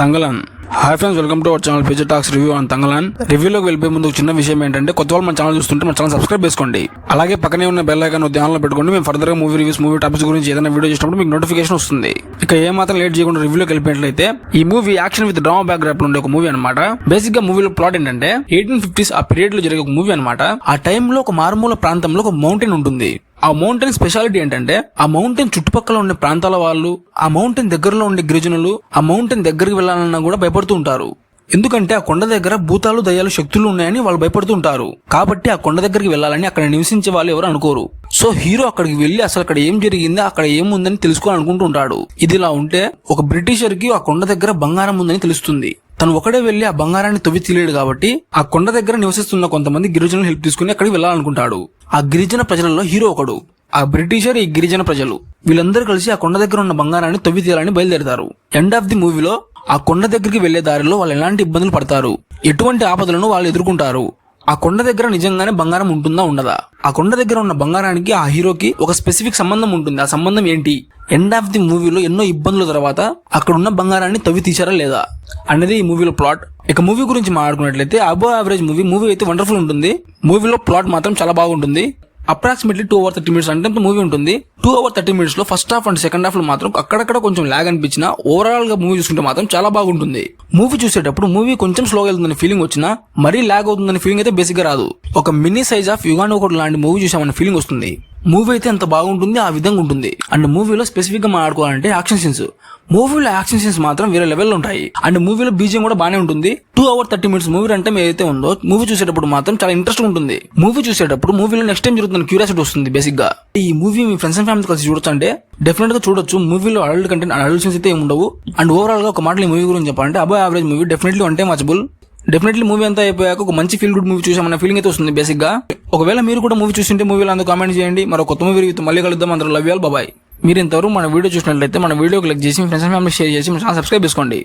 Thangalaan. Hi friends, welcome to our channel future talks review on Thangalaan. రివ్యూలోకి వెళ్ళిపోయే ముందు చిన్న విషయం ఏంటంటే, కొత్త వాళ్ళు మన ఛానల్ చూస్తుంటే మన ఛానల్ సబ్స్క్రైబ్ చేసుకోండి. అలాగే పక్కనే ఉన్న బెల్ ఐకాన్ ధ్యానంలో పెట్టుకోండి. మేము ఫర్దర్ గా మూవీ రివ్యూస్, మూవీ టాపిక్స్ గురించి ఏదైనా వీడియో చేసినప్పుడు మీకు నోటిఫికేషన్ వస్తుంది. ఇక ఏ మాత్రం లేట్ చేయకుండా రివ్యూలోకి వెళ్ళిపోయినట్లయితే, ఈ movie action with drama back drop ఉండే ఒక మూవీ అనమాట. బేసిక్ గా మూవీలో ప్లాట్ ఏంటంటే 1850s ఆ పీరియడ్ లో జరిగే ఒక మూవీ అనమాట. ఆ టైంలో ఒక మారుమూల ప్రాంతంలో ఒక మౌంటైన్ ఉంటుంది. ఆ మౌంటైన్ స్పెషాలిటీ ఏంటంటే, ఆ మౌంటైన్ చుట్టుపక్కల ఉండే ప్రాంతాల వాళ్ళు, ఆ మౌంటైన్ దగ్గరలో ఉండే గిరిజనులు ఆ మౌంటైన్ దగ్గరికి వెళ్లాలన్నా కూడా భయపడుతూ ఉంటారు. ఎందుకంటే ఆ కొండ దగ్గర భూతాలు, దయ్యాలు, శక్తులు ఉన్నాయని వాళ్ళు భయపడుతూ ఉంటారు. కాబట్టి ఆ కొండ దగ్గరికి వెళ్లాలని అక్కడ నివసించే వాళ్ళు ఎవరు అనుకోరు. సో హీరో అక్కడికి వెళ్లి అసలు అక్కడ ఏం జరిగింది, అక్కడ ఏముందని తెలుసుకోవాలనుకుంటూ ఉంటాడు. ఇదిలా ఉంటే ఒక బ్రిటిషర్ కి ఆ కొండ దగ్గర బంగారం ఉందని తెలుస్తుంది. తను ఒకడే వెళ్లి ఆ బంగారాన్ని తవ్వి తీయలేడు కాబట్టి ఆ కొండ దగ్గర నివసిస్తున్న కొంతమంది గిరిజనులు హెల్ప్ తీసుకుని అక్కడికి వెళ్లాలనుకుంటాడు. ఆ గిరిజన ప్రజలలో హీరో ఒకడు. ఆ బ్రిటిషర్, ఈ గిరిజన ప్రజలు వీళ్ళందరూ కలిసి ఆ కొండ దగ్గర ఉన్న బంగారాన్ని తవ్వి తీయాలని బయలుదేరతారు. ఎండ్ ఆఫ్ ది మూవీలో ఆ కొండ దగ్గరికి వెళ్లే దారిలో వాళ్ళు ఎలాంటి ఇబ్బందులు పడతారు, ఎటువంటి ఆపదలను వాళ్ళు ఎదుర్కొంటారు, ఆ కొండ దగ్గర నిజంగానే బంగారం ఉంటుందా ఉండదా, ఆ కొండ దగ్గర ఉన్న బంగారానికి ఆ హీరోకి ఒక స్పెసిఫిక్ సంబంధం ఉంటుంది. ఆ సంబంధం ఏంటి, ఎండ్ ఆఫ్ ది మూవీలో ఎన్నో ఇబ్బందుల తర్వాత అక్కడ ఉన్న బంగారాన్ని తవ్వి తీశారా లేదా అనేది ఈ మూవీలో ప్లాట్. ఇక మూవీ గురించి మాట్లాడుకున్నట్లయితే అబోవ్ యావరేజ్ మూవీ అయితే వండర్ఫుల్ ఉంటుంది. మూవీలో ప్లాట్ మాత్రం చాలా బాగుంటుంది. అప్రాక్సిమేట్లీ 2 hours 30 minutes అంటే మూవీ ఉంటుంది. 2 hours 30 minutes లో first half and second half లో మాత్రం అక్కడక్కడ కొంచెం లాగ్ అనిపించినా, ఓవరాల్ గా మూవీ చూసుకుంటే మాత్రం చాలా బాగుంటుంది. మూవీ చూసేటప్పుడు మూవీ కొంచెం స్లోగా వెళ్తుందని ఫీలింగ్ వచ్చినా, మరీ లాగ్ అవుతుందని ఫీలింగ్ అయితే బేసిక్ గా రాదు. ఒక మినీ సైజ్ ఆఫ్ యుగాన్ ఒకటి లాంటి మూవీ చూసామన్న ఫీలింగ్ వస్తుంది. మూవీ అయితే ఎంత బాగుంటుంది, ఆ విధంగా ఉంటుంది. అండ్ మూవీలో స్పెసిఫిక్ గా మాట్లాడుకోవాలంటే యాక్షన్ సీన్స్. మూవీలో యాక్షన్ సీన్స్ మాత్రం వేరే లెవెల్లో ఉంటాయి. అండ్ మూవీలో బీజియం కూడా బానే ఉంటుంది. 2 hours 30 minutes మూవీ అంటే ఏదైతే ఉందో, మూవీ చూసేటప్పుడు మాత్రం చాలా ఇంట్రెస్ట్ ఉంటుంది. మూవీ చూసేటప్పుడు మూవీలో నెక్స్ట్ టైం జరుగుతున్న క్యూరియాసిటీ వస్తుంది. బేసిక్ గా ఈ movie me friends and family కలిసి చూడొచ్చు అంటే డెఫినెట్ గా చూడొచ్చు. మూవీలో అడల్ట్ కంటెంట్, అడల్ట్ సీన్స్ అయితే ఉండవు. అండ్ ఓవరాల్ గా ఒక మాటలు ఈ మూవీ గురించి చెప్పాలంటే above average movie, definitely one time watchable. Definitely movie అంతా అయిపోయాక ఒక మంచి ఫీల్ గుడ్ మూవీ చూసామన్న ఫీలింగ్ అయితే వస్తుంది బేసిక్ గా. ఒకవేళ మీరు కూడా మూవీ చూస్తుంటే మూవీలో అందరూ కామెంట్ చేయండి. మరో కొత్త మూవీ మళ్ళీ కలుద్దాం. అందరూ లవ్ యూ ఆల్, బాయ్. మీరు ఇంతవరకు మన వీడియో చూసినట్లయితే మన వీడియోకి లైక్ చేసి ఫ్రెండ్స్ అండ్ ఫ్యామిలీ షేర్ చేసి సబ్స్క్రైబ్ చేసుకోండి.